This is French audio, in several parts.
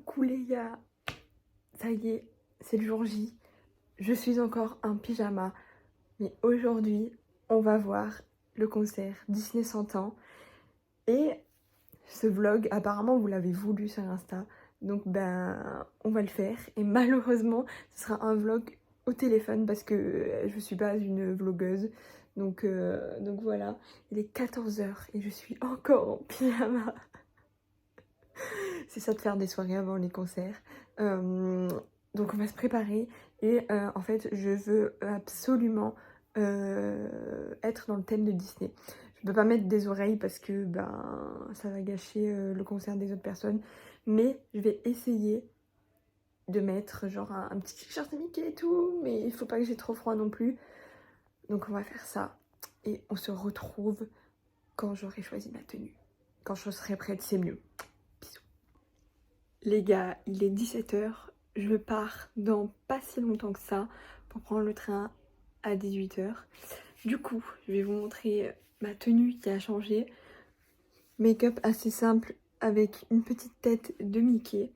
Coucou les gars, ça y est, c'est le jour J. Je suis encore en pyjama, mais aujourd'hui, on va voir le concert Disney 100 ans. Et ce vlog, apparemment, vous l'avez voulu sur Insta, donc on va le faire. Et malheureusement, ce sera un vlog au téléphone parce que je suis pas une vlogueuse. Donc voilà, il est 14 h et je suis encore en pyjama. C'est ça de faire des soirées avant les concerts. Donc on va se préparer et en fait je veux absolument être dans le thème de Disney. Je peux pas mettre des oreilles parce que ça va gâcher le concert des autres personnes. Mais je vais essayer de mettre genre un petit t-shirt Mickey et tout. Mais il faut pas que j'ai trop froid non plus. Donc on va faire ça. Et on se retrouve quand j'aurai choisi ma tenue. Quand je serai prête, c'est mieux. Bisous. Les gars, il est 17 h. Je pars dans pas si longtemps que ça pour prendre le train à 18 h. Du coup, je vais vous montrer ma tenue qui a changé. Make-up assez simple avec une petite tête de Mickey.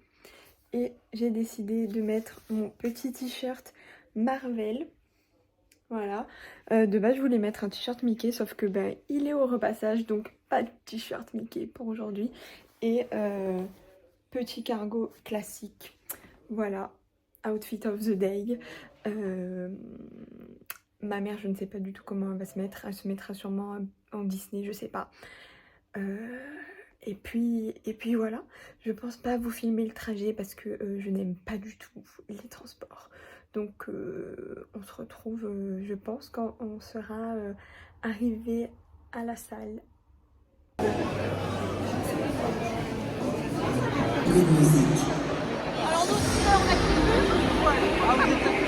Et j'ai décidé de mettre mon petit t-shirt Marvel. Voilà. De base, je voulais mettre un t-shirt Mickey, sauf que il est au repassage, donc pas de t-shirt Mickey pour aujourd'hui. Et petit cargo classique. Voilà, outfit of the day. Ma mère, je ne sais pas du tout comment elle va se mettre. Elle se mettra sûrement en Disney, je sais pas. Et puis voilà, je pense pas vous filmer le trajet parce que je n'aime pas du tout les transports. Donc on se retrouve, je pense, quand on sera arrivé à la salle. Alors nous, on a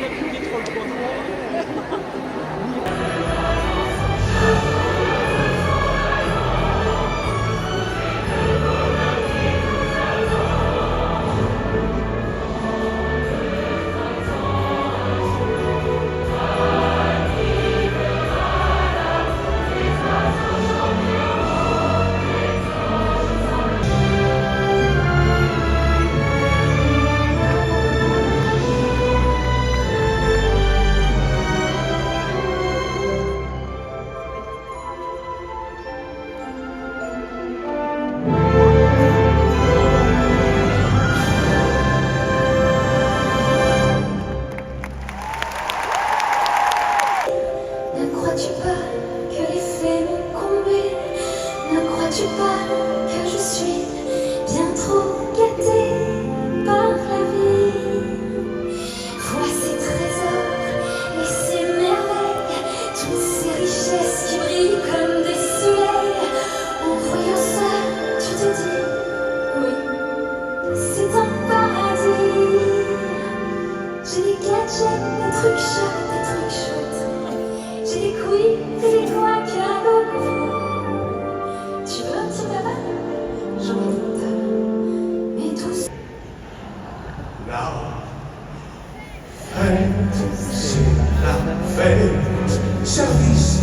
service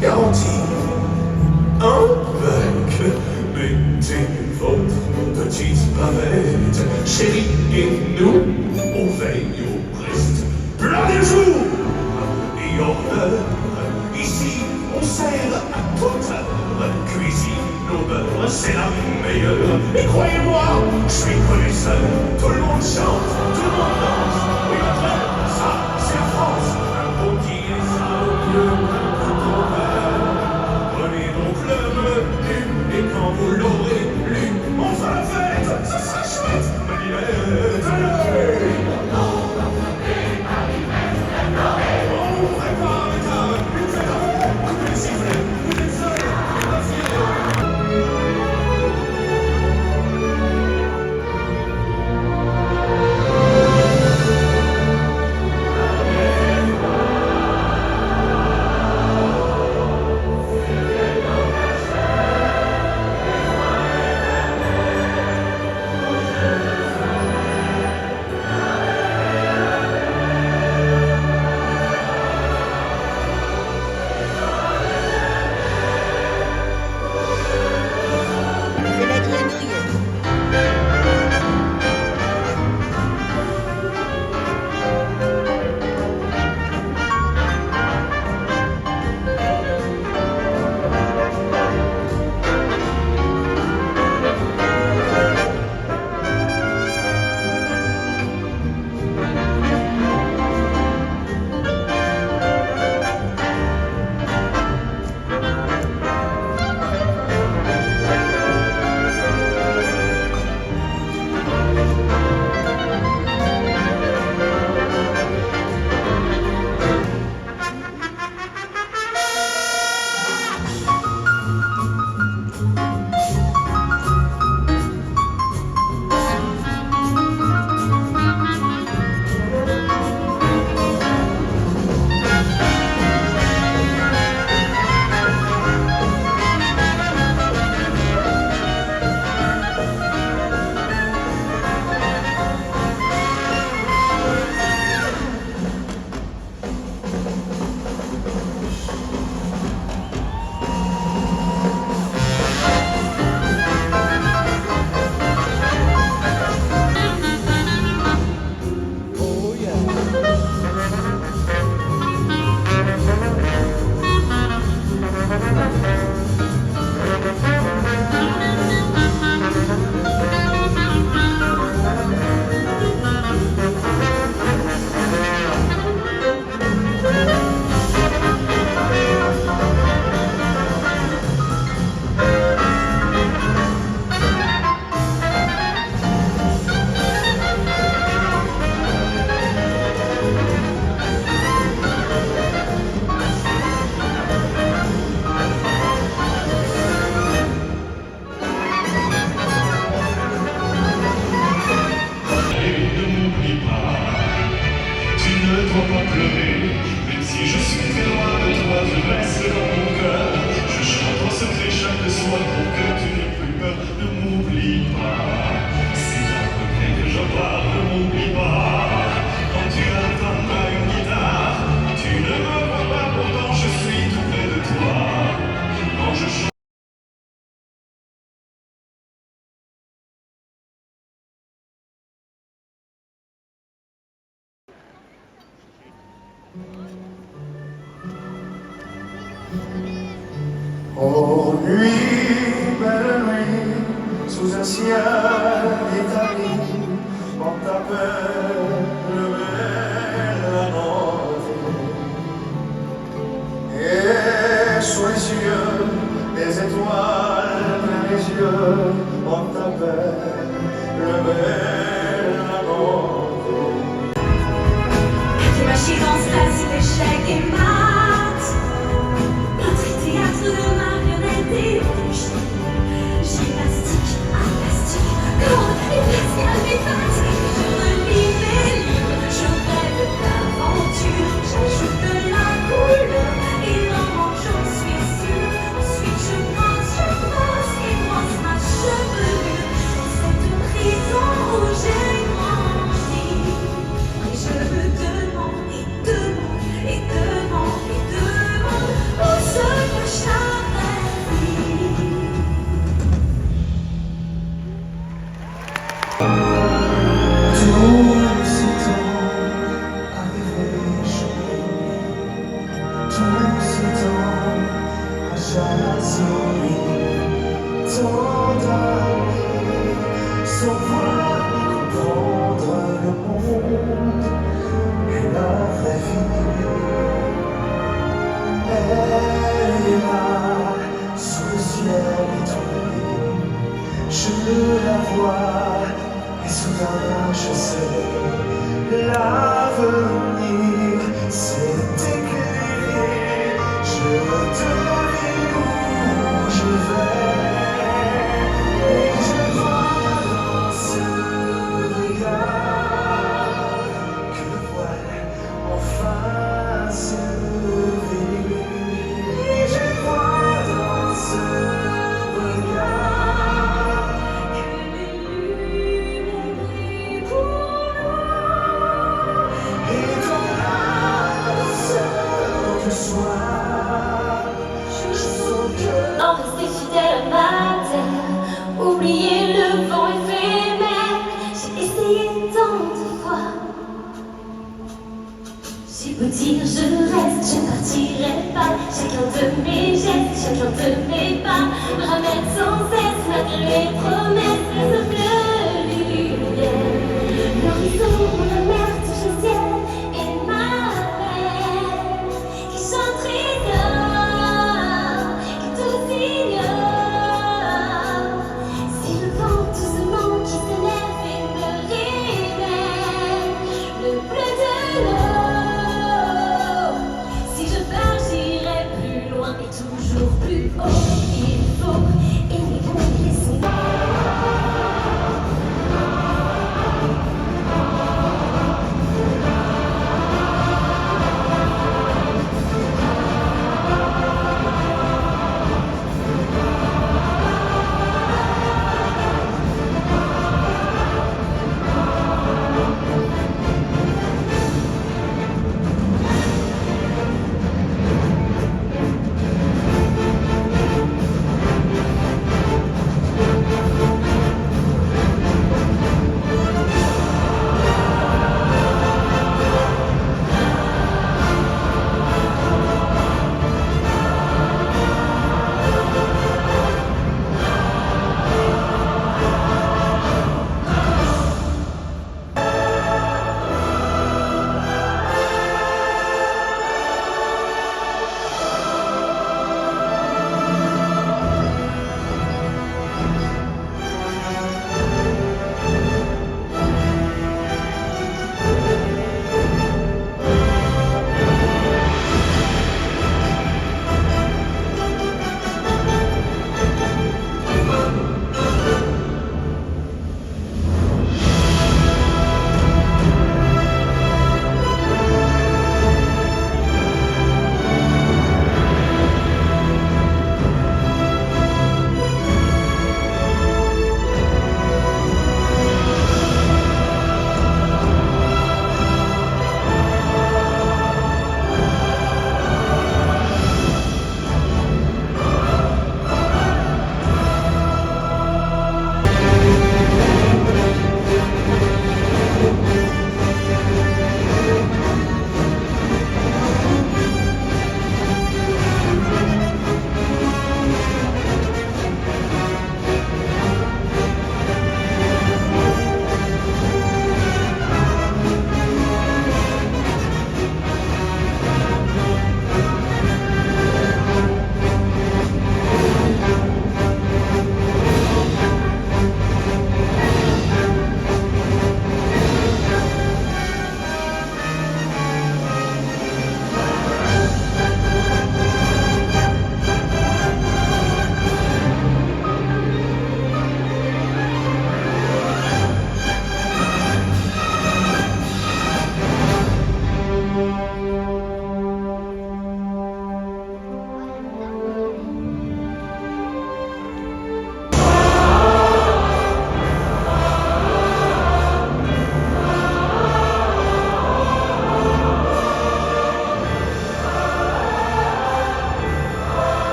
garanti. Avec mettez votre petite bavette, chérie, et nous, on veille au reste. Plein de jours et en heure, ici on sert à toute heure. Cuisine nos beurres, c'est la meilleure. Et croyez-moi, je suis connaisseur. Tout le monde chante, tout le monde danse. Oui, votre heure, ça, c'est la France. Un beau qui est ça, un couteau vert. Prenez donc le menu, et quand vous l'aurez lu, on fera la fête, ça sera chouette. Manivette, allez! On prépare les tables, une fête à vous, coupez les sifflets, vous êtes seuls, et Oh nuit, belle nuit, sous un ciel établi, on t'appelle la noche. Et sous les yeux des étoiles plein les yeux, on t'appelle la noche. Des machines en stress, d'échecs et maths, peintre, théâtre de marionnettes et bouches, gymnastique, art plastique, cordes et pascal mes pattes. Je relis mes livres, je rêve d'aventure, j'ajoute de la couleur et dans mon j'en suis sûre. Ensuite je brosse et brosse ma chevelure dans cette prison où j'ai grandi. Et je me demande et demande et demande et demande où se cache la vraie vie. Tout ce temps arrivé chez lui, tout ce temps à chasser, tant d'amis, sans voir ni comprendre le monde et la vraie vie. Elle est là, sous le ciel étoilé, je la vois. Et soudain je sais, l'avenir s'est éclairé, je devine où je vais, et je vois dans ce regard que le voile enfin se lever, et je vois dans ce regard Que les lumières brillent pour nous. et dans la douceur du soir, je sens que En rester fidèle à ma terre, oublier le vent éphémère. J'ai essayé tant de fois. J'ai beau dire je reste, je ne partirai pas. Chacun de mes gestes, chacun de mes pas me ramène sans cesse malgré les promesses. Les bleus, les lumières, l'horizon, la mer touche le ciel et ma mère qui chante trésor, qui tous ignore. Si le vent doucement qui s'élève et me révèle le bleu de l'eau, si je pars j'irai plus loin et toujours plus haut. Il faut aimer, bon, laisser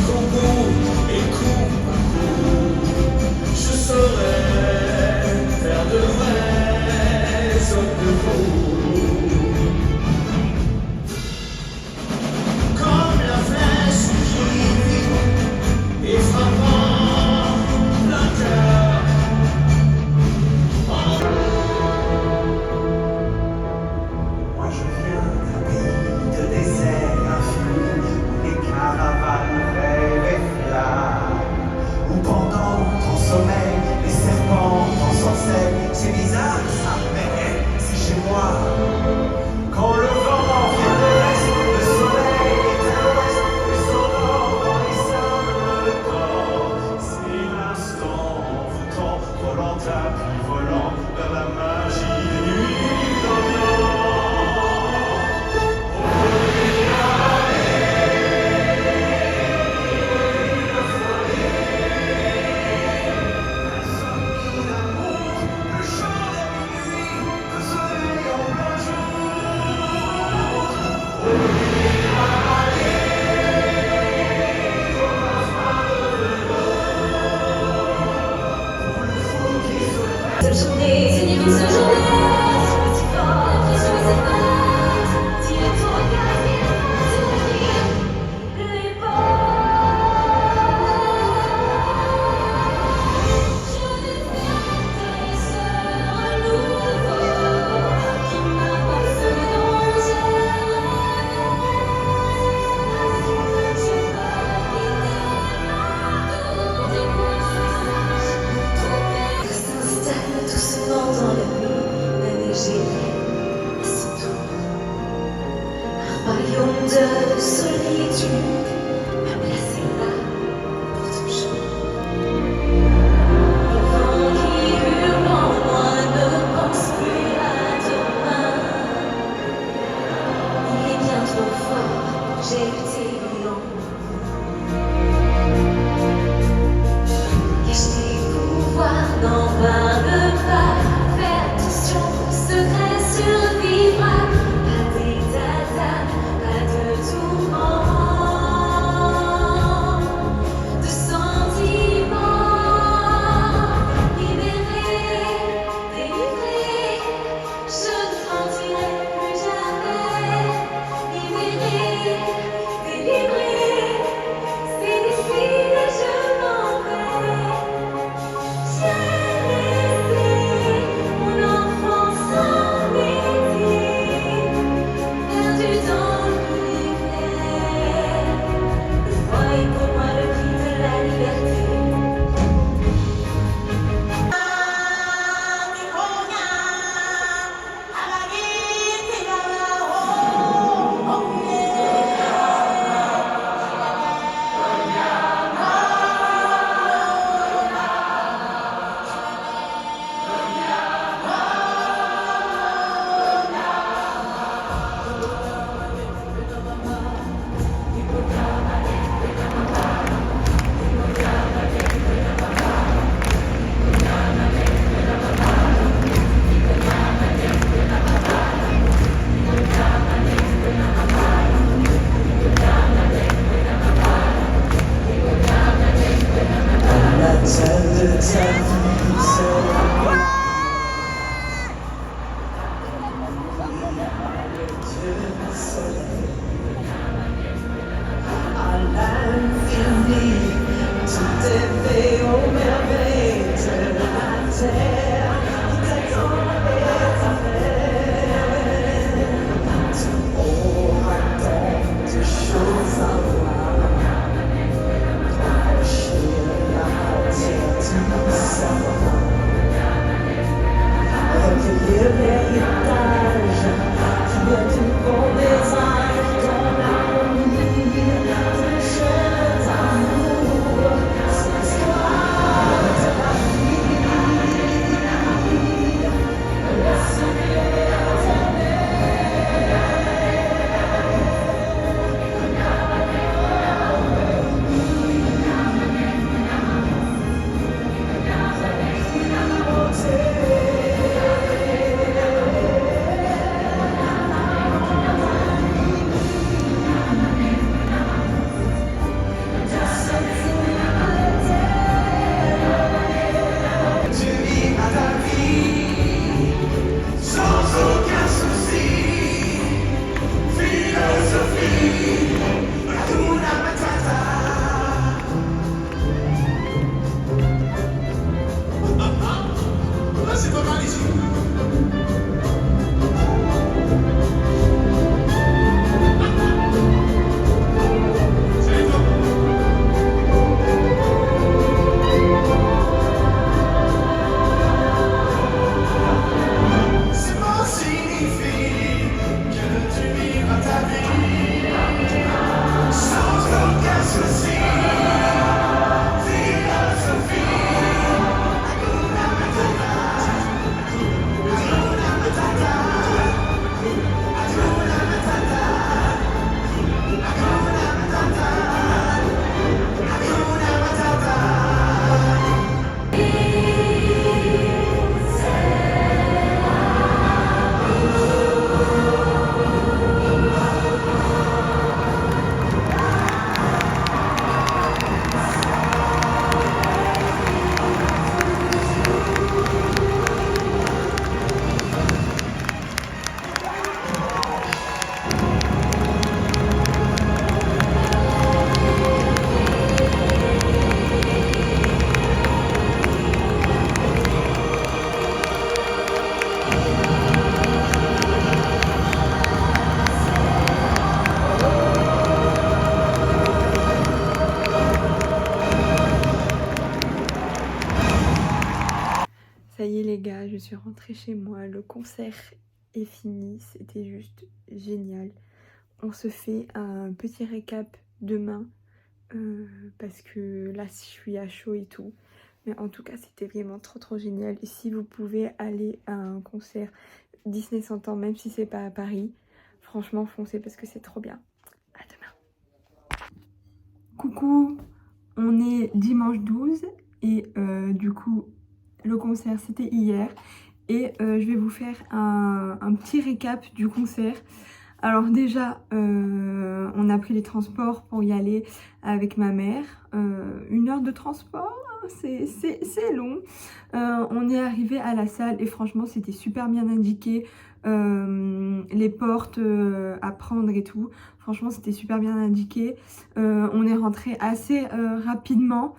jusqu'au bout et coup à coup, je saurais faire de vrais hommes de vous. Comme la flèche qui vit et frappant plein cœur. Moi je viens d'un pays de désert infini, où les caravanes rêvent et flamment, où pendant ton sommeil, les serpents t'ensorcellent. C'est bizarre ça, mais c'est chez moi. Quand le vent vient de l'est, le soleil est à l'ouest, le s'endort dans les sables de corps. C'est l'instant envoûtant, volant tapis volant vers la magie des nuits d'Orient. Cette journée, c'est une immense journée. Ce petit corps, l'impression de cette fête. Tire ton regard et t'ouvrir les portes. Je vais faire tes sœurs un nouveau qui m'apporte ce danger. Je veux quitter ma tour des coins sauvages. Tout s'installe doucement dans la nuit. Ça y est les gars, je suis rentrée chez moi, le concert est fini, c'était juste génial. On se fait un petit récap demain parce que là je suis à chaud et tout. Mais en tout cas c'était vraiment trop génial. Et si vous pouvez aller à un concert Disney 100 ans, même si c'est pas à Paris, franchement foncez parce que c'est trop bien. À demain. Coucou, on est dimanche 12 et du coup le concert c'était hier et je vais vous faire un petit récap du concert. Alors déjà on a pris les transports pour y aller avec ma mère, 1 heure de transport, c'est long. On est arrivé à la salle et franchement c'était super bien indiqué, les portes à prendre et tout, franchement c'était super bien indiqué. On est rentré assez rapidement.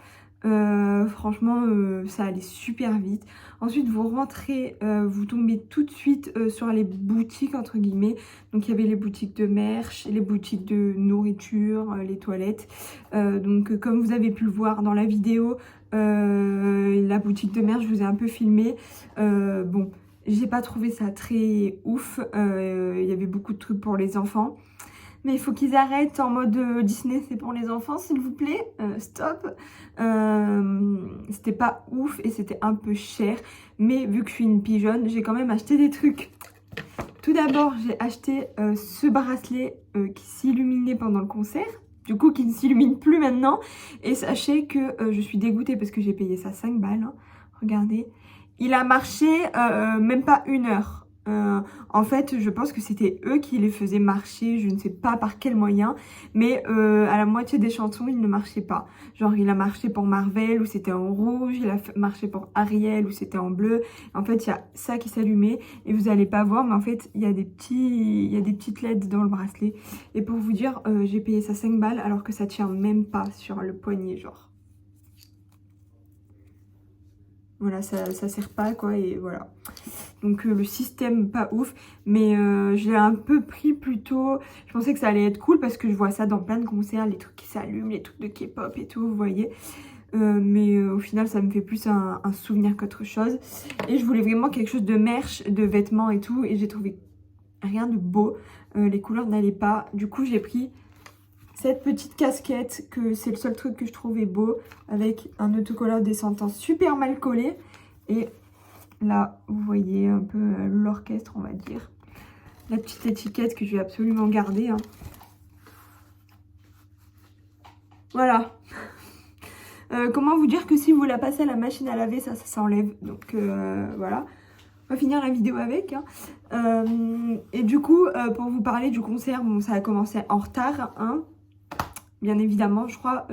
Franchement ça allait super vite. Ensuite vous rentrez, vous tombez tout de suite sur les boutiques entre guillemets. Donc il y avait les boutiques de merch, les boutiques de nourriture, les toilettes. Donc comme vous avez pu le voir dans la vidéo, la boutique de merch je vous ai un peu filmé. Bon, j'ai pas trouvé ça très ouf, il y avait beaucoup de trucs pour les enfants. Mais il faut qu'ils arrêtent en mode Disney c'est pour les enfants s'il vous plaît, stop. C'était pas ouf et c'était un peu cher. Mais vu que je suis une pigeonne, j'ai quand même acheté des trucs. Tout d'abord j'ai acheté ce bracelet qui s'illuminait pendant le concert. Du coup qui ne s'illumine plus maintenant. Et sachez que je suis dégoûtée parce que j'ai payé ça 5 balles. Hein. Regardez. Il a marché même pas 1 heure. En fait je pense que c'était eux qui les faisaient marcher, je ne sais pas par quel moyen, mais à la moitié des chansons il ne marchait pas. Genre il a marché pour Marvel où c'était en rouge, il a marché pour Ariel où c'était en bleu. En fait il y a ça qui s'allumait et vous allez pas voir, mais en fait il y a des petites LED dans le bracelet. Et pour vous dire j'ai payé ça 5 balles alors que ça tient même pas sur le poignet genre. Voilà, ça sert pas quoi et voilà. Donc le système pas ouf, mais je l'ai un peu pris plutôt. Je pensais que ça allait être cool parce que je vois ça dans plein de concerts, les trucs qui s'allument, les trucs de K-pop et tout, vous voyez. Mais au final ça me fait plus un souvenir qu'autre chose. Et je voulais vraiment quelque chose de merch, de vêtements et tout, et j'ai trouvé rien de beau. Les couleurs n'allaient pas, du coup j'ai pris cette petite casquette, que c'est le seul truc que je trouvais beau, avec un autocollant des sentences super mal collé. Et là, vous voyez un peu l'orchestre, on va dire. La petite étiquette que je vais absolument garder. Hein. Voilà. Comment vous dire que si vous la passez à la machine à laver, ça s'enlève. Donc voilà. On va finir la vidéo avec. Hein. Et du coup, pour vous parler du concert, bon, ça a commencé en retard. Hein. Bien évidemment, je crois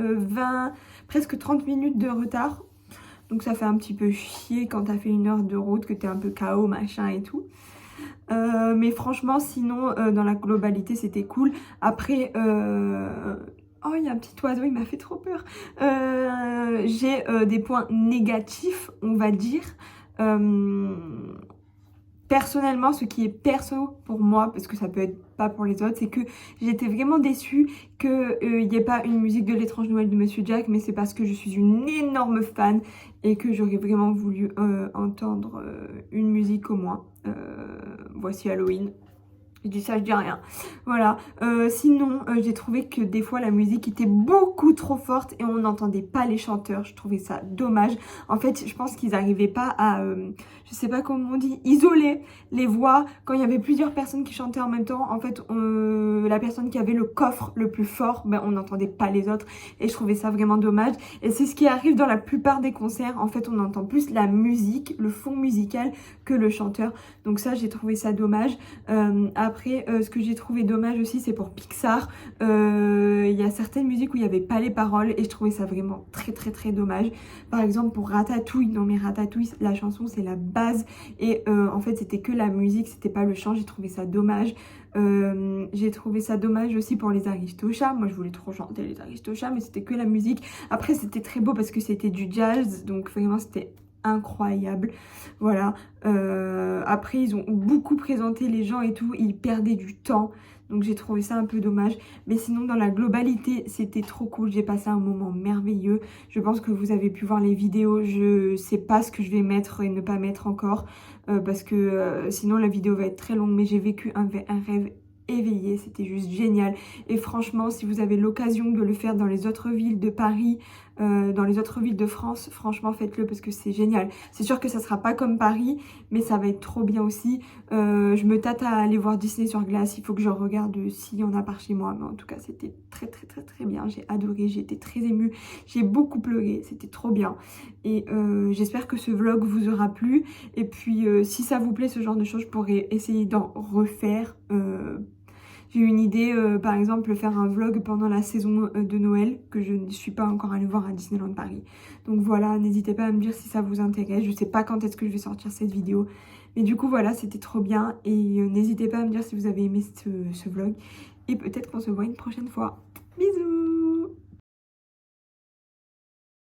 presque 30 minutes de retard. Donc ça fait un petit peu chier quand t'as fait 1 heure de route, que t'es un peu KO, machin et tout. Mais franchement, sinon, dans la globalité, c'était cool. Après, oh, il y a un petit oiseau, il m'a fait trop peur. J'ai des points négatifs, on va dire. Personnellement, ce qui est perso pour moi, parce que ça peut être pas pour les autres, c'est que j'étais vraiment déçue qu'il n'y ait pas une musique de l'étrange Noël de Monsieur Jack, mais c'est parce que je suis une énorme fan et que j'aurais vraiment voulu entendre une musique au moins. Voici Halloween. Je dis ça, je dis rien. Voilà. Sinon, j'ai trouvé que des fois la musique était beaucoup trop forte et on n'entendait pas les chanteurs. Je trouvais ça dommage. En fait, je pense qu'ils n'arrivaient pas à, je sais pas comment on dit, isoler les voix. Quand il y avait plusieurs personnes qui chantaient en même temps, en fait, la personne qui avait le coffre le plus fort, ben, on n'entendait pas les autres. Et je trouvais ça vraiment dommage. Et c'est ce qui arrive dans la plupart des concerts. En fait, on entend plus la musique, le fond musical que le chanteur. Donc ça, j'ai trouvé ça dommage. Après, ce que j'ai trouvé dommage aussi, c'est pour Pixar. Il y a certaines musiques où il n'y avait pas les paroles et je trouvais ça vraiment très dommage. Par exemple, pour Ratatouille, non mais Ratatouille, la chanson, c'est la base. Et en fait, c'était que la musique, c'était pas le chant. J'ai trouvé ça dommage. J'ai trouvé ça dommage aussi pour les Aristochats. Moi, je voulais trop chanter les Aristochats, mais c'était que la musique. Après, c'était très beau parce que c'était du jazz. Donc, vraiment, c'était incroyable. Voilà. Après ils ont beaucoup présenté les gens et tout, ils perdaient du temps, Donc j'ai trouvé ça un peu dommage. Mais sinon dans la globalité c'était trop cool. J'ai passé un moment merveilleux. Je pense que vous avez pu voir les vidéos. Je sais pas ce que je vais mettre et ne pas mettre encore. Parce que sinon la vidéo va être très longue. Mais j'ai vécu un rêve éveillé, c'était juste génial. Et franchement, si vous avez l'occasion de le faire dans les autres villes de Paris, dans les autres villes de France, franchement faites-le parce que c'est génial. C'est sûr que ça sera pas comme Paris, mais ça va être trop bien aussi. Je me tâte à aller voir Disney sur glace, il faut que je regarde s'il y en a par chez moi, mais en tout cas c'était très bien. J'ai adoré, j'ai été très émue, j'ai beaucoup pleuré, c'était trop bien. Et j'espère que ce vlog vous aura plu. Et puis si ça vous plaît ce genre de choses, je pourrais essayer d'en refaire. J'ai eu une idée, par exemple, faire un vlog pendant la saison de Noël, que je ne suis pas encore allée voir à Disneyland Paris. Donc voilà, n'hésitez pas à me dire si ça vous intéresse. Je sais pas quand est-ce que je vais sortir cette vidéo. Mais du coup, voilà, c'était trop bien. Et n'hésitez pas à me dire si vous avez aimé ce vlog. Et peut-être qu'on se voit une prochaine fois. Bisous!